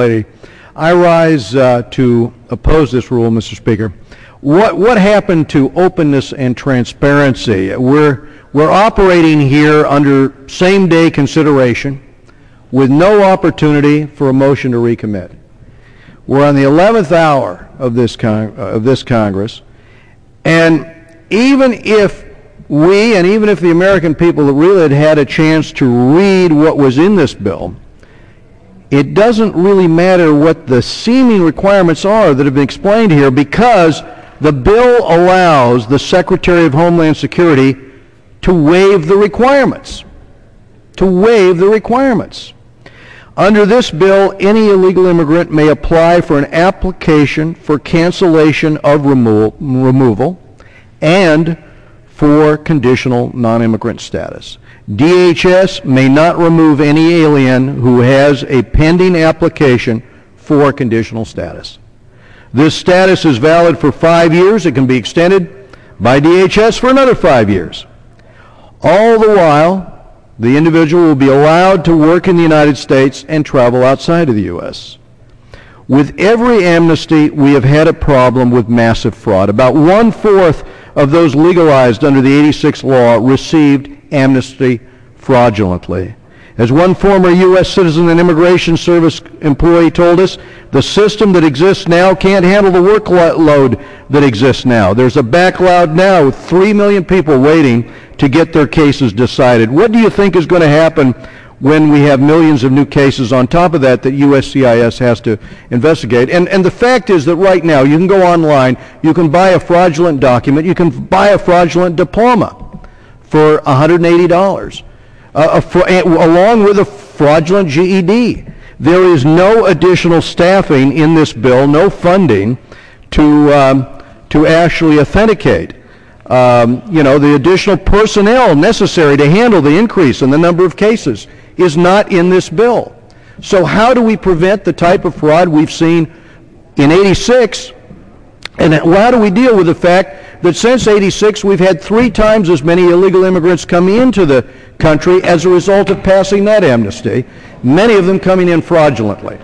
Lady, I rise to oppose this rule, Mr. Speaker. What happened to openness and transparency? We're operating here under same-day consideration with no opportunity for a motion to recommit. We're on the 11th hour of this Congress, and even if we and even if the American people really had had a chance to read what was in this bill, it doesn't really matter what the seeming requirements are that have been explained here, because the bill allows the Secretary of Homeland Security to waive the requirements. Under this bill, any illegal immigrant may apply for an application for cancellation of removal and for conditional non-immigrant status. DHS may not remove any alien who has a pending application for conditional status. This status is valid for 5 years. It can be extended by DHS for another 5 years. All the while, the individual will be allowed to work in the United States and travel outside of the U.S. With every amnesty, we have had a problem with massive fraud. About 1/4 of those legalized under the '86 law received amnesty fraudulently. As one former U.S. Citizen and Immigration Service employee told us, the system that exists now can't handle the workload that exists now. There's a backlog now with 3 million people waiting to get their cases decided. What do you think is going to happen when we have millions of new cases on top of that USCIS has to investigate? And the fact is that right now you can go online, you can buy a fraudulent document, you can buy a fraudulent diploma for $180, along with a fraudulent GED. There is no additional staffing in this bill, no funding to actually authenticate. The additional personnel necessary to handle the increase in the number of cases is not in this bill. So how do we prevent the type of fraud we've seen in '86? And how do we deal with the fact that since '86 we've had 3 times as many illegal immigrants coming into the country as a result of passing that amnesty, many of them coming in fraudulently?